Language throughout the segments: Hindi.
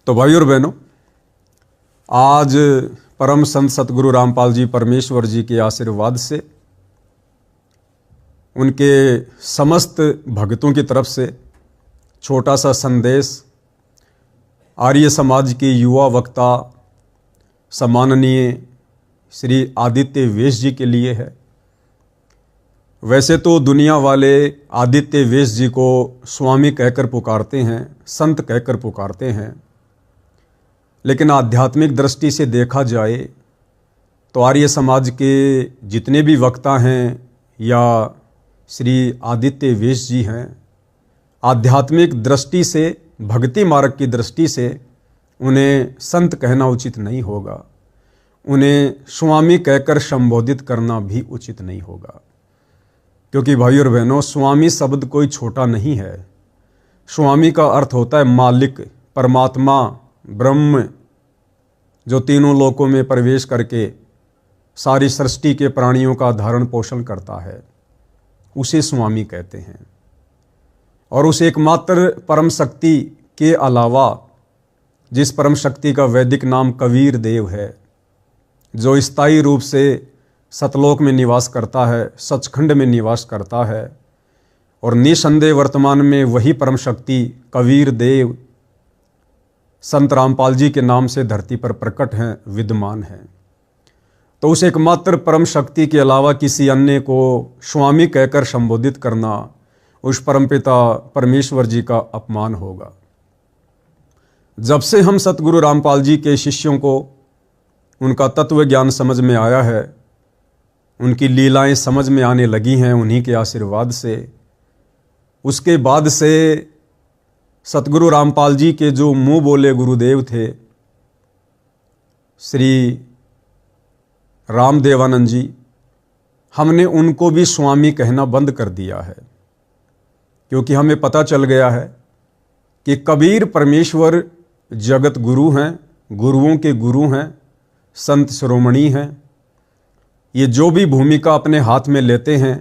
तो भाई और बहनों, आज परम संत सतगुरु रामपाल जी परमेश्वर जी के आशीर्वाद से उनके समस्त भक्तों की तरफ से छोटा सा संदेश आर्य समाज के युवा वक्ता सम्माननीय श्री आदित्य वेश जी के लिए है। वैसे तो दुनिया वाले आदित्य वेश जी को स्वामी कहकर पुकारते हैं, संत कहकर पुकारते हैं, लेकिन आध्यात्मिक दृष्टि से देखा जाए तो आर्य समाज के जितने भी वक्ता हैं या श्री आदित्य वेश जी हैं, आध्यात्मिक दृष्टि से, भक्ति मार्ग की दृष्टि से उन्हें संत कहना उचित नहीं होगा, उन्हें स्वामी कहकर संबोधित करना भी उचित नहीं होगा। क्योंकि भाई और बहनों, स्वामी शब्द कोई छोटा नहीं है। स्वामी का अर्थ होता है मालिक, परमात्मा, ब्रह्म, जो तीनों लोकों में प्रवेश करके सारी सृष्टि के प्राणियों का धारण पोषण करता है, उसे स्वामी कहते हैं। और उस एकमात्र परम शक्ति के अलावा जिस परम शक्ति का वैदिक नाम कबीर देव है, जो स्थायी रूप से सतलोक में निवास करता है, सचखंड में निवास करता है, और निसंदेह वर्तमान में वही परम शक्ति कबीर देव संत रामपाल जी के नाम से धरती पर प्रकट हैं, विद्यमान हैं। तो उस एकमात्र परम शक्ति के अलावा किसी अन्य को स्वामी कहकर संबोधित करना उस परमपिता परमेश्वर जी का अपमान होगा। जब से हम सतगुरु रामपाल जी के शिष्यों को उनका तत्व ज्ञान समझ में आया है, उनकी लीलाएं समझ में आने लगी हैं उन्हीं के आशीर्वाद से, उसके बाद से सतगुरु रामपाल जी के जो मुंह बोले गुरुदेव थे श्री रामदेवानंद जी, हमने उनको भी स्वामी कहना बंद कर दिया है। क्योंकि हमें पता चल गया है कि कबीर परमेश्वर जगत गुरु हैं, गुरुओं के गुरु हैं, संत शिरोमणि हैं। ये जो भी भूमिका अपने हाथ में लेते हैं,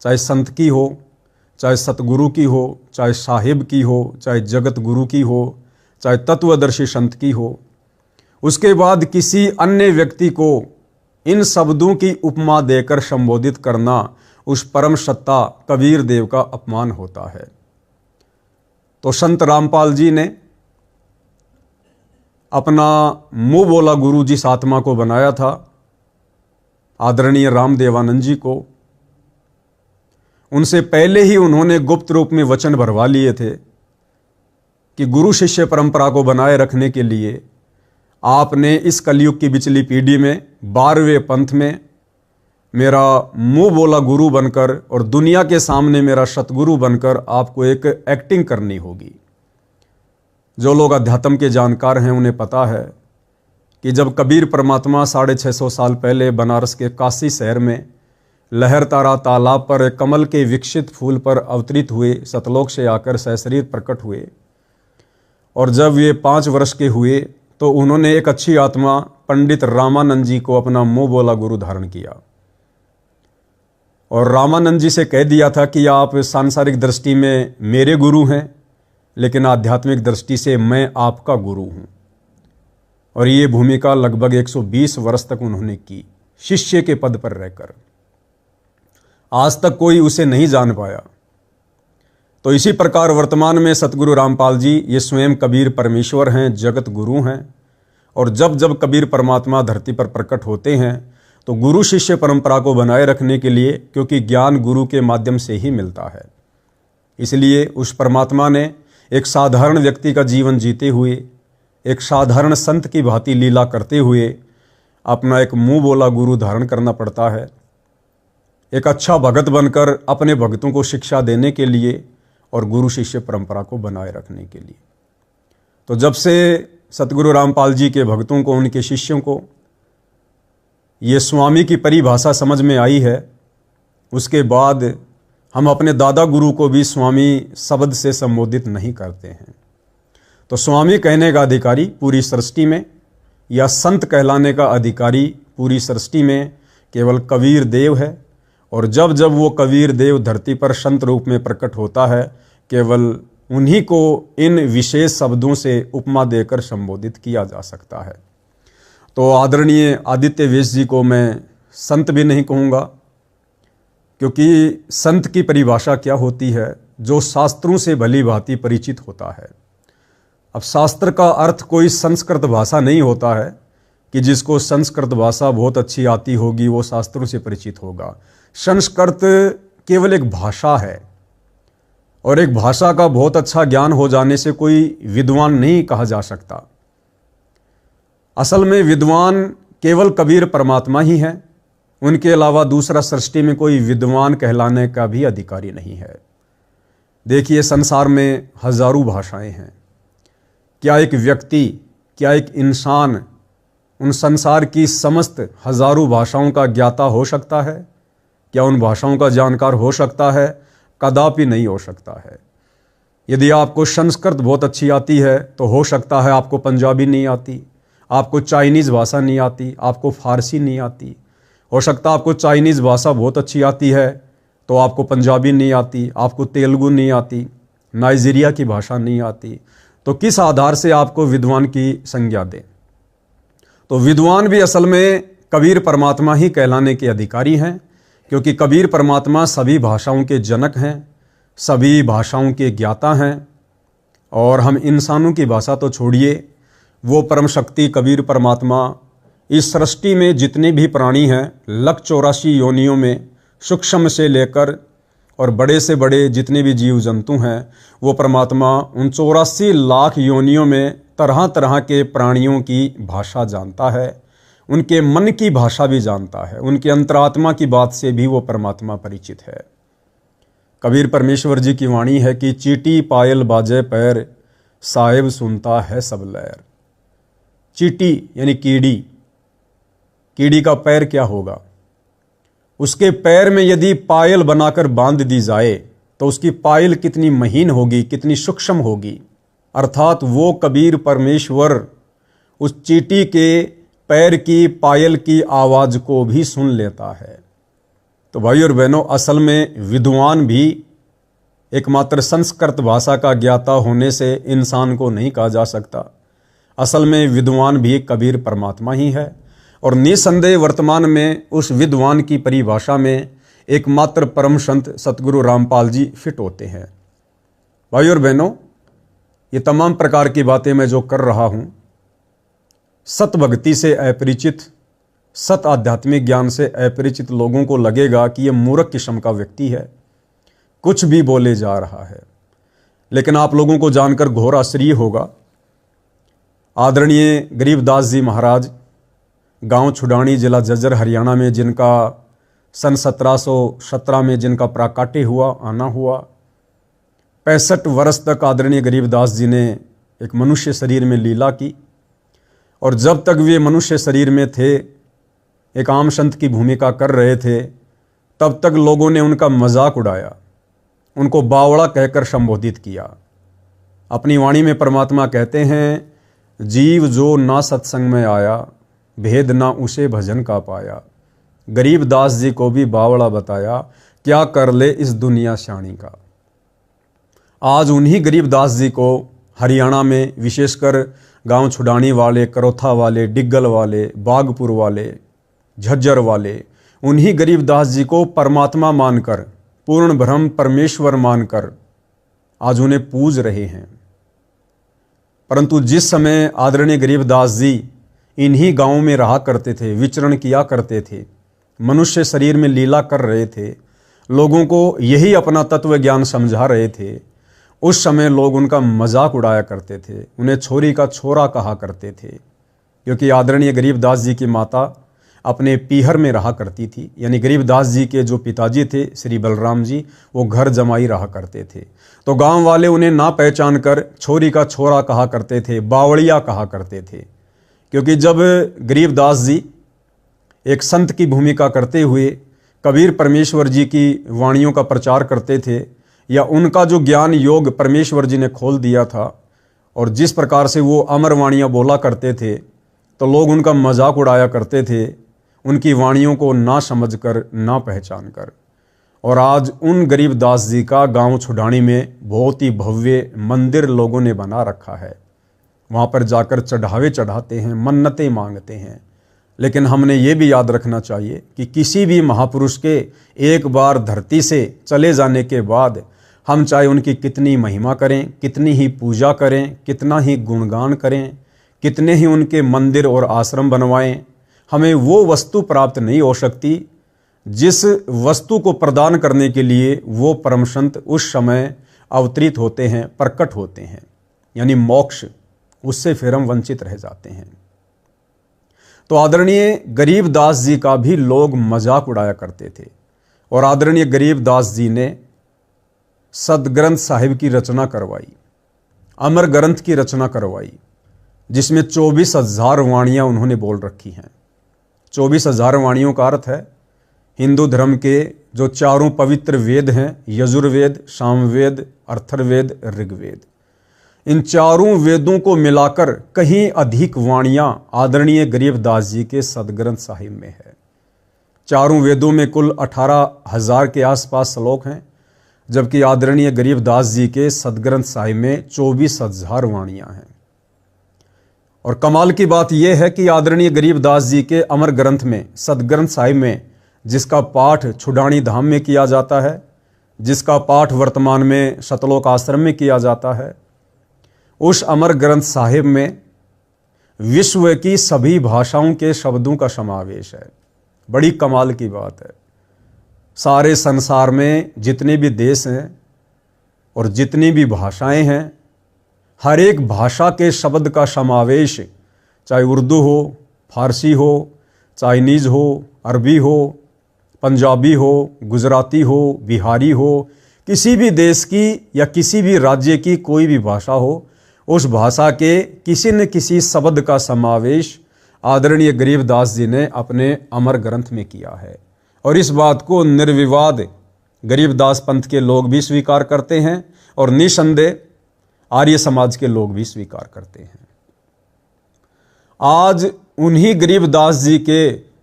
चाहे संत की हो, चाहे सतगुरु की हो, चाहे साहिब की हो, चाहे जगत गुरु की हो, चाहे तत्वदर्शी संत की हो, उसके बाद किसी अन्य व्यक्ति को इन शब्दों की उपमा देकर संबोधित करना उस परम सत्ता कबीर देव का अपमान होता है। तो संत रामपाल जी ने अपना मुंह बोला गुरु जिस आत्मा को बनाया था, आदरणीय रामदेवानंद जी को, उनसे पहले ही उन्होंने गुप्त रूप में वचन भरवा लिए थे कि गुरु शिष्य परंपरा को बनाए रखने के लिए आपने इस कलयुग की बिचली पीढ़ी में 12वें पंथ में मेरा मुंह बोला गुरु बनकर और दुनिया के सामने मेरा सतगुरु बनकर आपको एक एक्टिंग करनी होगी। जो लोग अध्यात्म के जानकार हैं उन्हें पता है कि जब कबीर परमात्मा 650 साल पहले बनारस के काशी शहर में लहरतारा तालाब पर कमल के विकसित फूल पर अवतरित हुए, सतलोक से आकर सशरीर प्रकट हुए, और जब ये 5 वर्ष के हुए तो उन्होंने एक अच्छी आत्मा पंडित रामानंद जी को अपना मुंह बोला गुरु धारण किया और रामानंद जी से कह दिया था कि आप सांसारिक दृष्टि में मेरे गुरु हैं, लेकिन आध्यात्मिक दृष्टि से मैं आपका गुरु हूं। और ये भूमिका लगभग 120 वर्ष तक उन्होंने की, शिष्य के पद पर रहकर। आज तक कोई उसे नहीं जान पाया। तो इसी प्रकार वर्तमान में सतगुरु रामपाल जी ये स्वयं कबीर परमेश्वर हैं, जगत गुरु हैं। और जब जब कबीर परमात्मा धरती पर प्रकट होते हैं तो गुरु शिष्य परंपरा को बनाए रखने के लिए, क्योंकि ज्ञान गुरु के माध्यम से ही मिलता है, इसलिए उस परमात्मा ने एक साधारण व्यक्ति का जीवन जीते हुए, एक साधारण संत की भांति लीला करते हुए अपना एक मुंह बोला गुरु धारण करना पड़ता है, एक अच्छा भगत बनकर अपने भक्तों को शिक्षा देने के लिए और गुरु शिष्य परंपरा को बनाए रखने के लिए। तो जब से सतगुरु रामपाल जी के भक्तों को, उनके शिष्यों को ये स्वामी की परिभाषा समझ में आई है, उसके बाद हम अपने दादा गुरु को भी स्वामी शब्द से संबोधित नहीं करते हैं। तो स्वामी कहने का अधिकारी पूरी सृष्टि में, या संत कहलाने का अधिकारी पूरी सृष्टि में केवल कबीर देव है। और जब जब वो कबीर देव धरती पर संत रूप में प्रकट होता है, केवल उन्हीं को इन विशेष शब्दों से उपमा देकर संबोधित किया जा सकता है। तो आदरणीय आदित्य वेश जी को मैं संत भी नहीं कहूँगा, क्योंकि संत की परिभाषा क्या होती है? जो शास्त्रों से भली भांति परिचित होता है। अब शास्त्र का अर्थ कोई संस्कृत भाषा नहीं होता है कि जिसको संस्कृत भाषा बहुत अच्छी आती होगी वो शास्त्रों से परिचित होगा। संस्कृत केवल एक भाषा है, और एक भाषा का बहुत अच्छा ज्ञान हो जाने से कोई विद्वान नहीं कहा जा सकता। असल में विद्वान केवल कबीर परमात्मा ही है, उनके अलावा दूसरा सृष्टि में कोई विद्वान कहलाने का भी अधिकारी नहीं है। देखिए, संसार में हजारों भाषाएं हैं। क्या एक व्यक्ति, क्या एक इंसान उन संसार की समस्त हजारों भाषाओं का ज्ञाता हो सकता है? क्या उन भाषाओं का जानकार हो सकता है? कदापि नहीं हो सकता है। यदि आपको संस्कृत बहुत अच्छी आती है तो हो सकता है आपको पंजाबी नहीं आती, आपको चाइनीज़ भाषा नहीं आती, आपको फारसी नहीं आती। हो सकता है आपको चाइनीज़ भाषा बहुत अच्छी आती है तो आपको पंजाबी नहीं आती, आपको तेलुगु नहीं आती, नाइजीरिया की भाषा नहीं आती। तो किस आधार से आपको विद्वान की संज्ञा दें? तो विद्वान भी असल में कबीर परमात्मा ही कहलाने के अधिकारी हैं, क्योंकि कबीर परमात्मा सभी भाषाओं के जनक हैं, सभी भाषाओं के ज्ञाता हैं। और हम इंसानों की भाषा तो छोड़िए, वो परम शक्ति कबीर परमात्मा इस सृष्टि में जितने भी प्राणी हैं, 184 योनियों में, सूक्ष्म से लेकर और बड़े से बड़े जितने भी जीव जंतु हैं, वो परमात्मा उन 84 लाख योनियों में तरह तरह के प्राणियों की भाषा जानता है, उनके मन की भाषा भी जानता है, उनके अंतरात्मा की बात से भी वो परमात्मा परिचित है। कबीर परमेश्वर जी की वाणी है कि चीटी पायल बाजे पैर, साहेब सुनता है सब लहर। चीटी यानी कीड़ी, कीड़ी का पैर क्या होगा? उसके पैर में यदि पायल बनाकर बांध दी जाए तो उसकी पायल कितनी महीन होगी, कितनी सूक्ष्म होगी। अर्थात वो कबीर परमेश्वर उस चीटी के पैर की पायल की आवाज़ को भी सुन लेता है। तो भाई और बहनों, असल में विद्वान भी एकमात्र संस्कृत भाषा का ज्ञाता होने से इंसान को नहीं कहा जा सकता। असल में विद्वान भी कबीर परमात्मा ही है, और निसंदेह वर्तमान में उस विद्वान की परिभाषा में एकमात्र परम संत सतगुरु रामपाल जी फिट होते हैं। भाई और बहनों, ये तमाम प्रकार की बातें मैं जो कर रहा हूँ, सत भक्ति से अपरिचित, सत आध्यात्मिक ज्ञान से अपरिचित लोगों को लगेगा कि ये मूर्ख किस्म का व्यक्ति है, कुछ भी बोले जा रहा है। लेकिन आप लोगों को जानकर घोर आश्चर्य होगा, आदरणीय गरीबदास जी महाराज, गांव छुडानी, जिला झज्जर, हरियाणा में, जिनका सन 1717 में जिनका प्राकाट्य हुआ, आना हुआ, 65 वर्ष तक आदरणीय गरीबदास जी ने एक मनुष्य शरीर में लीला की। और जब तक वे मनुष्य शरीर में थे, एक आम संत की भूमिका कर रहे थे, तब तक लोगों ने उनका मजाक उड़ाया, उनको बावड़ा कहकर संबोधित किया। अपनी वाणी में परमात्मा कहते हैं, जीव जो ना सत्संग में आया, भेद ना उसे भजन का पाया। गरीबदास जी को भी बावड़ा बताया, क्या कर ले इस दुनिया शानी का। आज उन्हीं गरीबदास जी को हरियाणा में, विशेषकर गांव छुडानी वाले, करोथा वाले, डिग्गल वाले, बागपुर वाले, झज्जर वाले, उन्हीं गरीबदास जी को परमात्मा मानकर, पूर्ण ब्रह्म परमेश्वर मानकर आज उन्हें पूज रहे हैं। परंतु जिस समय आदरणीय गरीबदास जी इन्हीं गांवों में रहा करते थे, विचरण किया करते थे, मनुष्य शरीर में लीला कर रहे थे, लोगों को यही अपना तत्व ज्ञान समझा रहे थे, उस समय लोग उनका मजाक उड़ाया करते थे, उन्हें छोरी का छोरा कहा करते थे। क्योंकि आदरणीय गरीबदास जी की माता अपने पीहर में रहा करती थी, यानी गरीबदास जी के जो पिताजी थे श्री बलराम जी, वो घर जमाई रहा करते थे। तो गांव वाले उन्हें ना पहचान कर छोरी का छोरा कहा करते थे, बावड़िया कहा करते थे। क्योंकि जब गरीबदास जी एक संत की भूमिका करते हुए कबीर परमेश्वर जी की वाणियों का प्रचार करते थे, या उनका जो ज्ञान योग परमेश्वर जी ने खोल दिया था, और जिस प्रकार से वो अमर वाणियाँ बोला करते थे, तो लोग उनका मजाक उड़ाया करते थे, उनकी वाणियों को ना समझकर, ना पहचान कर। और आज उन गरीबदास जी का गांव छुडानी में बहुत ही भव्य मंदिर लोगों ने बना रखा है। वहाँ पर जाकर चढ़ावे चढ़ाते हैं, मन्नतें मांगते हैं। लेकिन हमने ये भी याद रखना चाहिए कि किसी भी महापुरुष के एक बार धरती से चले जाने के बाद हम चाहे उनकी कितनी महिमा करें, कितनी ही पूजा करें, कितना ही गुणगान करें, कितने ही उनके मंदिर और आश्रम बनवाएं, हमें वो वस्तु प्राप्त नहीं हो सकती जिस वस्तु को प्रदान करने के लिए वो परम संत उस समय अवतरित होते हैं, प्रकट होते हैं, यानी मोक्ष। उससे फिर हम वंचित रह जाते हैं। तो आदरणीय गरीबदास जी का भी लोग मजाक उड़ाया करते थे और आदरणीय गरीबदास जी ने सदग्रंथ साहिब की रचना करवाई, अमर ग्रंथ की रचना करवाई, जिसमें 24,000 वाणियाँ उन्होंने बोल रखी हैं। 24,000 वाणियों का अर्थ है हिंदू धर्म के जो चारों पवित्र वेद हैं, यजुर्वेद, सामवेद, अथर्ववेद, ऋग्वेद, इन चारों वेदों को मिलाकर कहीं अधिक वाणियाँ आदरणीय गरीबदास जी के सदग्रंथ साहिब में है। चारों वेदों में कुल 18,000 के आसपास श्लोक हैं, जबकि आदरणीय गरीबदास जी के सदग्रंथ साहिब में 24,000 वाणियाँ हैं। और कमाल की बात यह है कि आदरणीय गरीबदास जी के अमर ग्रंथ में, सदग्रंथ साहिब में, जिसका पाठ छुडानी धाम में किया जाता है, जिसका पाठ वर्तमान में सतलोक आश्रम में किया जाता है, उस अमर ग्रंथ साहिब में विश्व की सभी भाषाओं के शब्दों का समावेश है। बड़ी कमाल की बात है। सारे संसार में जितने भी देश हैं और जितनी भी भाषाएं हैं, हर एक भाषा के शब्द का समावेश, चाहे उर्दू हो, फारसी हो, चाइनीज़ हो, अरबी हो, पंजाबी हो, गुजराती हो, बिहारी हो, किसी भी देश की या किसी भी राज्य की कोई भी भाषा हो, उस भाषा के किसी न किसी शब्द का समावेश आदरणीय गरीबदास जी ने अपने अमर ग्रंथ में किया है। और इस बात को निर्विवाद गरीबदास पंथ के लोग भी स्वीकार करते हैं और निसंदेह आर्य समाज के लोग भी स्वीकार करते हैं। आज उन्हीं गरीबदास जी के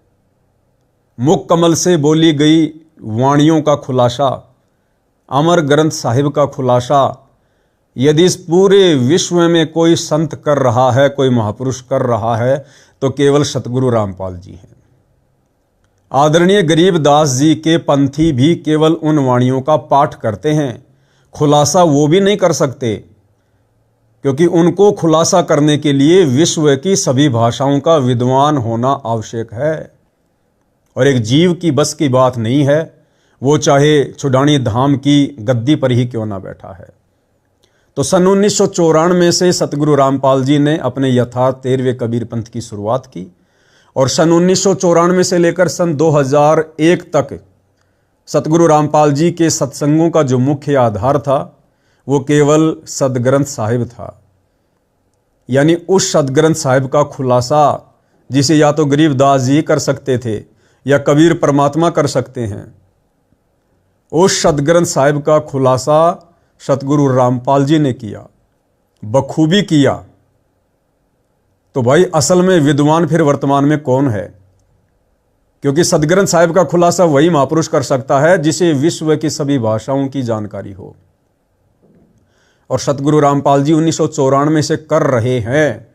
मुख कमल से बोली गई वाणियों का खुलासा, अमर ग्रंथ साहिब का खुलासा यदि इस पूरे विश्व में कोई संत कर रहा है, कोई महापुरुष कर रहा है, तो केवल सतगुरु रामपाल जी हैं। आदरणीय गरीबदास जी के पंथी भी केवल उन वाणियों का पाठ करते हैं, खुलासा वो भी नहीं कर सकते, क्योंकि उनको खुलासा करने के लिए विश्व की सभी भाषाओं का विद्वान होना आवश्यक है। और एक जीव की बस की बात नहीं है, वो चाहे छुडानी धाम की गद्दी पर ही क्यों ना बैठा है। तो सन 1994 से सतगुरु रामपाल जी ने अपने यथार्थ 13वें कबीर पंथ की शुरुआत की और सन 1994 से लेकर सन 2001 तक सतगुरु रामपाल जी के सत्संगों का जो मुख्य आधार था वो केवल सदग्रंथ साहिब था। यानी उस सदग्रंथ साहिब का खुलासा जिसे या तो गरीबदास जी कर सकते थे या कबीर परमात्मा कर सकते हैं, उस सदग्रंथ साहिब का खुलासा सतगुरु रामपाल जी ने किया, बखूबी किया। तो भाई असल में विद्वान फिर वर्तमान में कौन है? क्योंकि सदग्रंथ साहिब का खुलासा वही महापुरुष कर सकता है जिसे विश्व की सभी भाषाओं की जानकारी हो। और सतगुरु रामपाल जी 1994 से कर रहे हैं।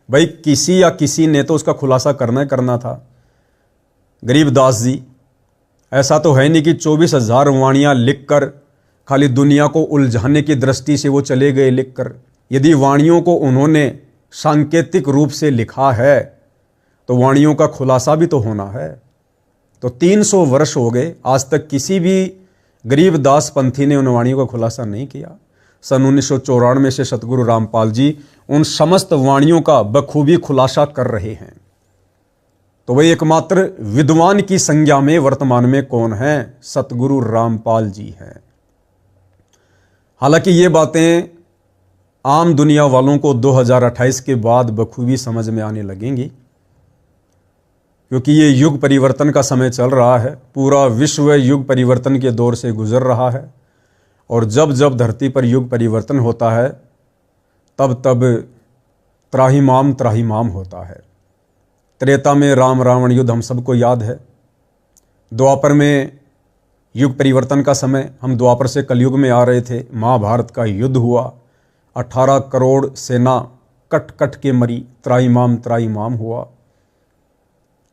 भाई किसी या किसी ने तो उसका खुलासा करना ही करना था। गरीबदास जी ऐसा तो है नहीं कि 24,000 वाणियाँ लिखकर खाली दुनिया को उलझाने की दृष्टि से वो चले गए लिखकर। यदि वाणियों को उन्होंने सांकेतिक रूप से लिखा है तो वाणियों का खुलासा भी तो होना है। तो 300 वर्ष हो गए, आज तक किसी भी गरीबदास पंथी ने उन वाणियों का खुलासा नहीं किया। सन 1994 से सतगुरु रामपाल जी उन समस्त वाणियों का बखूबी खुलासा कर रहे हैं। तो वही एकमात्र विद्वान की संज्ञा में वर्तमान में कौन है? सतगुरु रामपाल जी हैं। हालांकि ये बातें आम दुनिया वालों को 2028 के बाद बखूबी समझ में आने लगेंगी, क्योंकि ये युग परिवर्तन का समय चल रहा है। पूरा विश्व युग परिवर्तन के दौर से गुजर रहा है और जब जब धरती पर युग परिवर्तन होता है तब तब त्राहिमाम त्राहिमाम होता है। त्रेता में राम रावण युद्ध हम सबको याद है। द्वापर में युग परिवर्तन का समय, हम द्वापर से कलयुग में आ रहे थे। महाभारत का युद्ध हुआ, 18 करोड़ सेना कट कट के मरी, त्राईमाम त्राईमाम हुआ।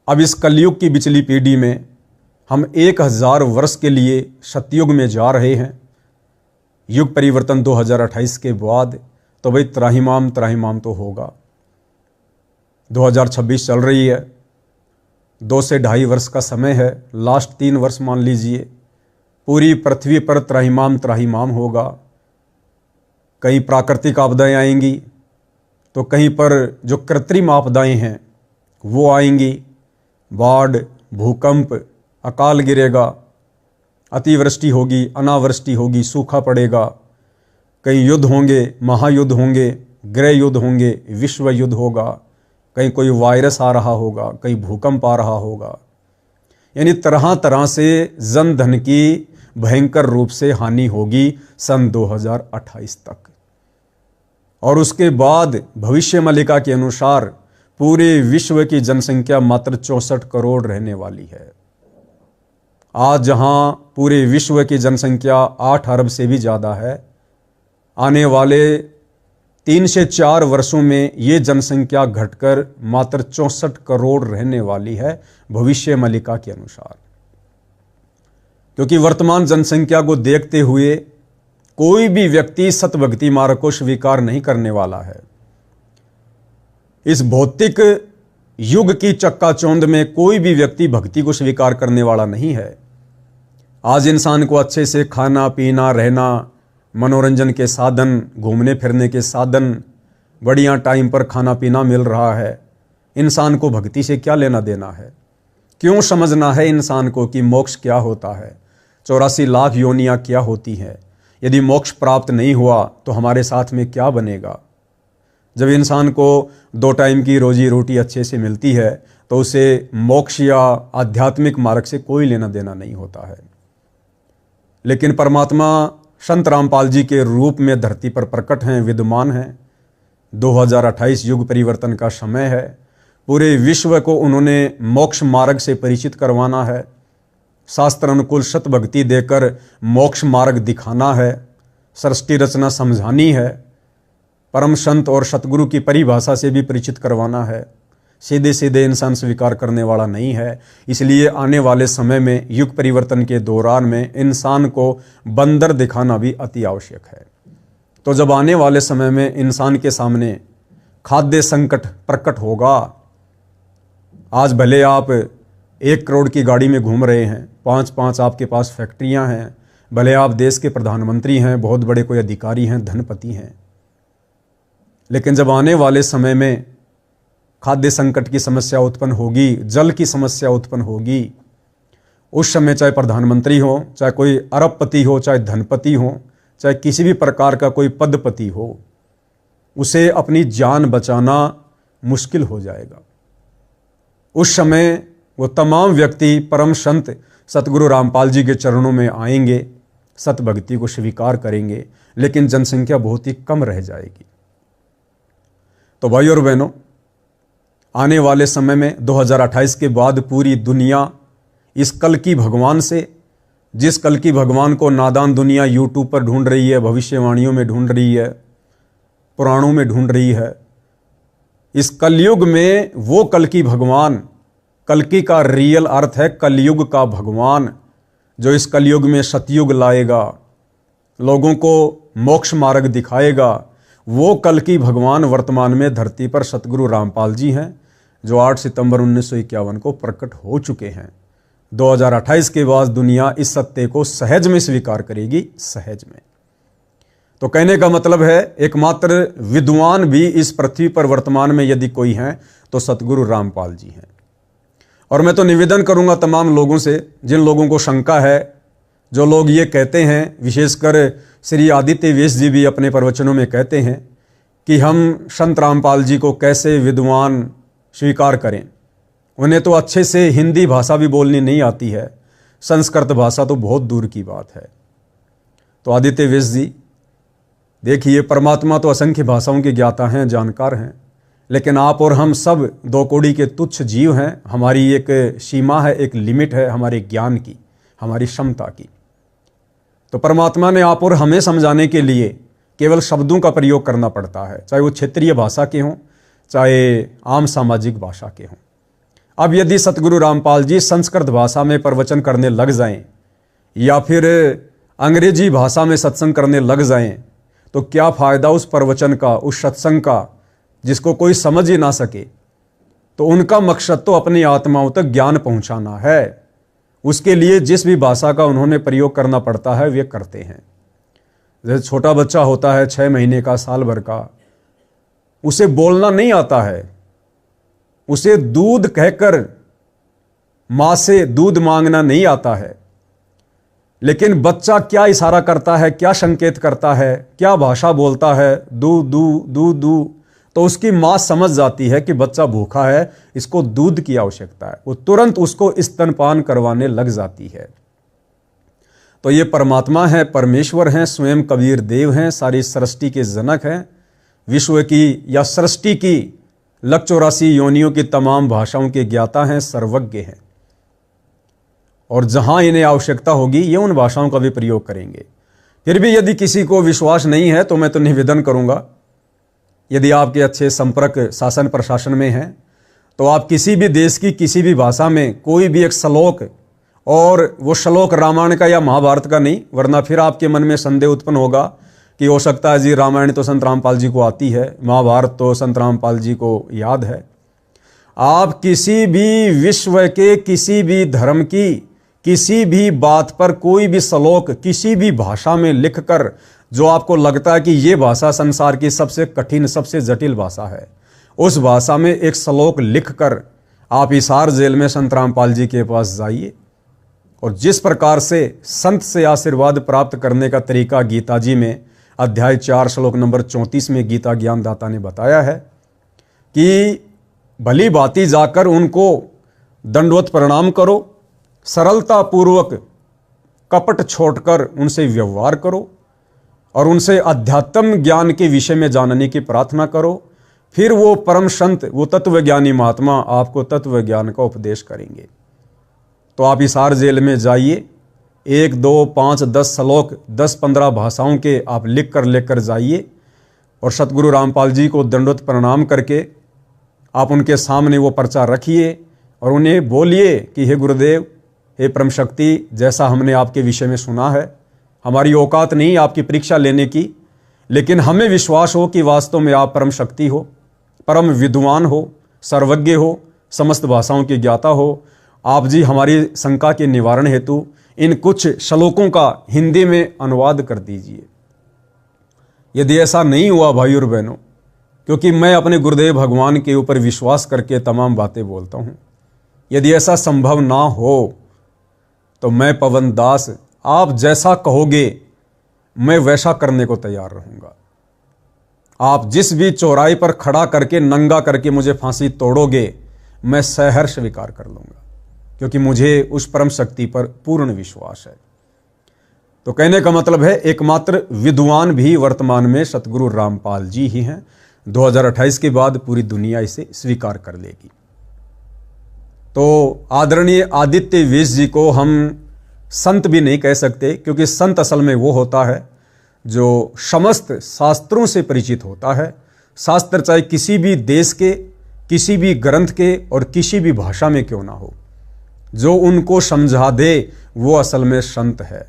अब इस कलयुग की बिचली पीढ़ी में हम 1000 वर्ष के लिए सतयुग में जा रहे हैं। युग परिवर्तन 2028 के बाद तो भाई त्राहिमाम त्राहिमाम तो होगा। 2026 चल रही है, 2 से 2.5 वर्ष का समय है, लास्ट 3 वर्ष मान लीजिए, पूरी पृथ्वी पर त्राहिमाम त्राहिमाम होगा। कहीं प्राकृतिक आपदाएं आएंगी तो कहीं पर जो कृत्रिम आपदाएं हैं वो आएंगी। बाढ़, भूकंप, अकाल गिरेगा, अतिवृष्टि होगी, अनावृष्टि होगी, सूखा पड़ेगा, कहीं युद्ध होंगे, महायुद्ध होंगे, गृह युद्ध होंगे, विश्व युद्ध होगा, कहीं कोई वायरस आ रहा होगा, कहीं भूकंप आ रहा होगा। यानी तरह तरह से जन धन की भयंकर रूप से हानि होगी सन 2028 तक। और उसके बाद भविष्य मलिका के अनुसार पूरे विश्व की जनसंख्या मात्र 64 करोड़ रहने वाली है। आज जहां पूरे विश्व की जनसंख्या 8 अरब से भी ज़्यादा है, आने वाले 3 से 4 वर्षों में ये जनसंख्या घटकर मात्र 64 करोड़ रहने वाली है भविष्य मलिका के अनुसार। क्योंकि वर्तमान जनसंख्या को देखते हुए कोई भी व्यक्ति सतभक्ति मार्ग को स्वीकार नहीं करने वाला है। इस भौतिक युग की चक्काचौंध में कोई भी व्यक्ति भक्ति को स्वीकार करने वाला नहीं है। आज इंसान को अच्छे से खाना पीना, रहना, मनोरंजन के साधन, घूमने फिरने के साधन, बढ़िया टाइम पर खाना पीना मिल रहा है। इंसान को भक्ति से क्या लेना देना है? क्यों समझना है इंसान को कि मोक्ष क्या होता है, 84 लाख योनियां क्या होती हैं? यदि मोक्ष प्राप्त नहीं हुआ तो हमारे साथ में क्या बनेगा? जब इंसान को 2 टाइम की रोजी रोटी अच्छे से मिलती है तो उसे मोक्ष या आध्यात्मिक मार्ग से कोई लेना देना नहीं होता है। लेकिन परमात्मा संत रामपाल जी के रूप में धरती पर प्रकट हैं, विद्यमान हैं। 2028 युग परिवर्तन का समय है। पूरे विश्व को उन्होंने मोक्ष मार्ग से परिचित करवाना है, शास्त्र अनुकूल सत भक्ति देकर मोक्ष मार्ग दिखाना है, सृष्टि रचना समझानी है, परम संत और सतगुरु की परिभाषा से भी परिचित करवाना है। सीधे सीधे इंसान स्वीकार करने वाला नहीं है। इसलिए आने वाले समय में युग परिवर्तन के दौरान में इंसान को बंदर दिखाना भी अति आवश्यक है। तो जब आने वाले समय में इंसान के सामने खाद्य संकट प्रकट होगा, आज भले आप 1 करोड़ की गाड़ी में घूम रहे हैं, 5-5 आपके पास फैक्ट्रियां हैं, भले आप देश के प्रधानमंत्री हैं, बहुत बड़े कोई अधिकारी हैं, धनपति हैं, लेकिन जब आने वाले समय में खाद्य संकट की समस्या उत्पन्न होगी, जल की समस्या उत्पन्न होगी, उस समय चाहे प्रधानमंत्री हो, चाहे कोई अरबपति हो, चाहे धनपति हो, चाहे किसी भी प्रकार का कोई पदपति हो, उसे अपनी जान बचाना मुश्किल हो जाएगा। उस समय वो तमाम व्यक्ति परम संत सतगुरु रामपाल जी के चरणों में आएंगे, सत भक्ति को स्वीकार करेंगे, लेकिन जनसंख्या बहुत ही कम रह जाएगी। तो भाई और बहनों, आने वाले समय में 2028 के बाद पूरी दुनिया इस कल की भगवान से, जिस कल की भगवान को नादान दुनिया यूट्यूब पर ढूंढ रही है, भविष्यवाणियों में ढूंढ रही है, पुराणों में ढूंढ रही है, इस कलयुग में वो कल की भगवान, कल्कि का रियल अर्थ है कलयुग का भगवान, जो इस कलयुग में सतयुग लाएगा, लोगों को मोक्ष मार्ग दिखाएगा, वो कल की भगवान वर्तमान में धरती पर सतगुरु रामपाल जी हैं, जो 8 सितंबर 1951 को प्रकट हो चुके हैं। 2028 के बाद दुनिया इस सत्य को सहज में स्वीकार करेगी, सहज में। तो कहने का मतलब है, एकमात्र विद्वान भी इस पृथ्वी पर वर्तमान में यदि कोई हैं तो सतगुरु रामपाल जी हैं। और मैं तो निवेदन करूंगा तमाम लोगों से, जिन लोगों को शंका है, जो लोग ये कहते हैं, विशेषकर श्री आदित्य वेश जी भी अपने प्रवचनों में कहते हैं कि हम संत रामपाल जी को कैसे विद्वान स्वीकार करें, उन्हें तो अच्छे से हिंदी भाषा भी बोलनी नहीं आती है, संस्कृत भाषा तो बहुत दूर की बात है। तो आदित्य वेश जी, देखिए, परमात्मा तो असंख्य भाषाओं के ज्ञाता हैं, जानकार हैं, लेकिन आप और हम सब 2 कौड़ी के तुच्छ जीव हैं। हमारी एक सीमा है, एक लिमिट है हमारे ज्ञान की, हमारी क्षमता की। तो परमात्मा ने आप और हमें समझाने के लिए केवल शब्दों का प्रयोग करना पड़ता है, चाहे वो क्षेत्रीय भाषा के हों, चाहे आम सामाजिक भाषा के हों। अब यदि सतगुरु रामपाल जी संस्कृत भाषा में प्रवचन करने लग जाएं या फिर अंग्रेजी भाषा में सत्संग करने लग जाएं, तो क्या फ़ायदा उस प्रवचन का, उस सत्संग का, जिसको कोई समझ ही ना सके। तो उनका मकसद तो अपनी आत्माओं तक ज्ञान पहुंचाना है। उसके लिए जिस भी भाषा का उन्होंने प्रयोग करना पड़ता है वे करते हैं। जैसे छोटा बच्चा होता है 6 महीने का, साल भर का, उसे बोलना नहीं आता है, उसे दूध कहकर माँ से दूध मांगना नहीं आता है, लेकिन बच्चा क्या इशारा करता है, क्या संकेत करता है, क्या भाषा बोलता है, दू दू दू दू, तो उसकी माँ समझ जाती है कि बच्चा भूखा है, इसको दूध की आवश्यकता है। वो तुरंत उसको स्तनपान करवाने लग जाती है। तो ये परमात्मा है, परमेश्वर हैं, स्वयं कबीर देव हैं, सारी सृष्टि के जनक हैं, विश्व की या सृष्टि की 184 योनियों की तमाम भाषाओं के ज्ञाता हैं, सर्वज्ञ हैं। और जहां इन्हें आवश्यकता होगी ये उन भाषाओं का भी प्रयोग करेंगे। फिर भी यदि किसी को विश्वास नहीं है तो मैं तो निवेदन करूंगा, यदि आपके अच्छे संपर्क शासन प्रशासन में हैं तो आप किसी भी देश की किसी भी भाषा में कोई भी एक श्लोक, और वो श्लोक रामायण का या महाभारत का नहीं, वरना फिर आपके मन में संदेह उत्पन्न होगा कि हो सकता है जी रामायण तो संत रामपाल जी को आती है, महाभारत तो संत रामपाल जी को याद है। आप किसी भी विश्व के किसी भी धर्म की किसी भी बात पर कोई भी श्लोक किसी भी भाषा में लिखकर, जो आपको लगता है कि ये भाषा संसार की सबसे कठिन सबसे जटिल भाषा है, उस भाषा में एक श्लोक लिखकर आप हिसार जेल में संत रामपाल जी के पास जाइए, और जिस प्रकार से संत से आशीर्वाद प्राप्त करने का तरीका गीता जी में अध्याय 4 श्लोक नंबर 34 में गीता ज्ञानदाता ने बताया है कि भली भांति जाकर उनको दंडवत प्रणाम करो, सरलता पूर्वक कपट छोड़कर उनसे व्यवहार करो और उनसे अध्यात्म ज्ञान के विषय में जानने की प्रार्थना करो। फिर वो परम संत, वो तत्वज्ञानी महात्मा आपको तत्व ज्ञान का उपदेश करेंगे। तो आप हिसार जेल में जाइए, 1, 2, 5, 10 श्लोक 10-15 भाषाओं के आप लिख कर जाइए और सतगुरु रामपाल जी को दंडवत प्रणाम करके आप उनके सामने वो पर्चा रखिए और उन्हें बोलिए कि हे गुरुदेव, हे परम शक्ति, जैसा हमने आपके विषय में सुना है, हमारी औकात नहीं आपकी परीक्षा लेने की, लेकिन हमें विश्वास हो कि वास्तव में आप परम शक्ति हो, परम विद्वान हो, सर्वज्ञ हो, समस्त भाषाओं के ज्ञाता हो। आप जी हमारी शंका के निवारण हेतु इन कुछ श्लोकों का हिंदी में अनुवाद कर दीजिए। यदि ऐसा नहीं हुआ भाई और बहनों, क्योंकि मैं अपने गुरुदेव भगवान के ऊपर विश्वास करके तमाम बातें बोलता हूँ, यदि ऐसा संभव ना हो तो मैं पवन दास, आप जैसा कहोगे मैं वैसा करने को तैयार रहूँगा। आप जिस भी चौराहे पर खड़ा करके नंगा करके मुझे फांसी तोड़ोगे, मैं सहर्ष स्वीकार कर लूँगा, क्योंकि मुझे उस परम शक्ति पर पूर्ण विश्वास है। तो कहने का मतलब है एकमात्र विद्वान भी वर्तमान में सतगुरु रामपाल जी ही हैं। 2028 के बाद पूरी दुनिया इसे स्वीकार कर लेगी। तो आदरणीय आदित्य वेश जी को हम संत भी नहीं कह सकते, क्योंकि संत असल में वो होता है जो समस्त शास्त्रों से परिचित होता है। शास्त्र चाहे किसी भी देश के, किसी भी ग्रंथ के और किसी भी भाषा में क्यों ना हो, जो उनको समझा दे वो असल में संत है।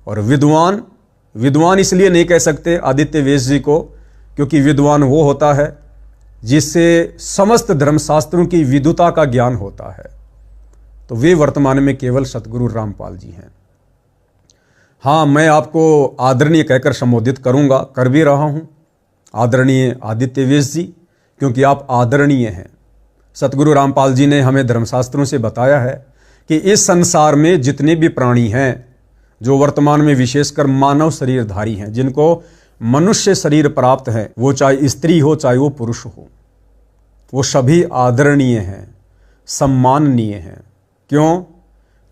और विद्वान इसलिए नहीं कह सकते आदित्य वेश जी को, क्योंकि विद्वान वो होता है जिससे समस्त धर्मशास्त्रों की विद्वता का ज्ञान होता है। तो वे वर्तमान में केवल सतगुरु रामपाल जी हैं। हाँ, मैं आपको आदरणीय कहकर संबोधित करूंगा, कर भी रहा हूं, आदरणीय आदित्य वेश जी, क्योंकि आप आदरणीय हैं। सतगुरु रामपाल जी ने हमें धर्मशास्त्रों से बताया है कि इस संसार में जितने भी प्राणी हैं, जो वर्तमान में विशेषकर मानव शरीरधारी हैं, जिनको मनुष्य शरीर प्राप्त है, वो चाहे स्त्री हो चाहे वो पुरुष हो, वो सभी आदरणीय हैं, सम्माननीय हैं। क्यों?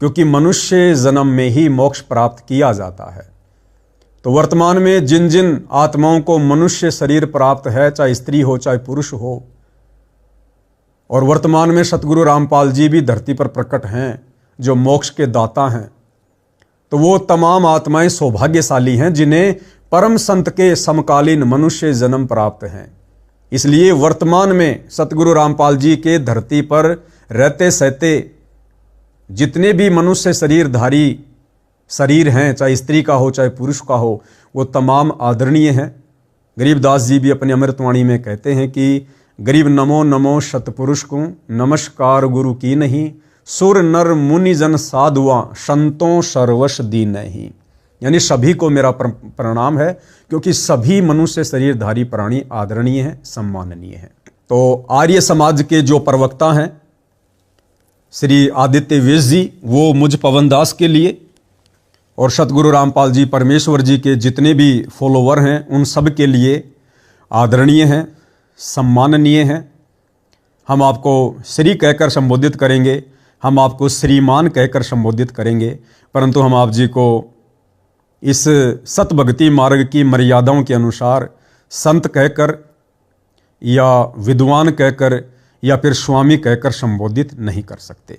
क्योंकि मनुष्य जन्म में ही मोक्ष प्राप्त किया जाता है। तो वर्तमान में जिन जिन आत्माओं को मनुष्य शरीर प्राप्त है, चाहे स्त्री हो चाहे पुरुष हो, और वर्तमान में सतगुरु रामपाल जी भी धरती पर प्रकट हैं जो मोक्ष के दाता हैं, तो वो तमाम आत्माएं सौभाग्यशाली हैं जिन्हें परम संत के समकालीन मनुष्य जन्म प्राप्त हैं। इसलिए वर्तमान में सतगुरु रामपाल जी के धरती पर रहते सहते जितने भी मनुष्य शरीरधारी शरीर हैं, चाहे स्त्री का हो चाहे पुरुष का हो, वो तमाम आदरणीय हैं। गरीबदास जी भी अपनी अमृतवाणी में कहते हैं कि गरीब नमो नमो सतपुरुष को नमस्कार गुरु की नहीं, सुर नर मुनि जन साधुआ संतों सर्वश दीन ही। यानी सभी को मेरा प्रणाम है, क्योंकि सभी मनुष्य शरीरधारी प्राणी आदरणीय हैं, सम्माननीय हैं। तो आर्य समाज के जो प्रवक्ता हैं श्री आदित्य वेश जी, वो मुझ पवनदास के लिए और सतगुरु रामपाल जी परमेश्वर जी के जितने भी फॉलोवर हैं उन सब के लिए आदरणीय हैं, सम्माननीय हैं। हम आपको श्री कहकर संबोधित करेंगे, हम आपको श्रीमान कहकर संबोधित करेंगे, परंतु हम आप जी को इस सतभक्ति मार्ग की मर्यादाओं के अनुसार संत कहकर या विद्वान कहकर या फिर स्वामी कहकर संबोधित नहीं कर सकते।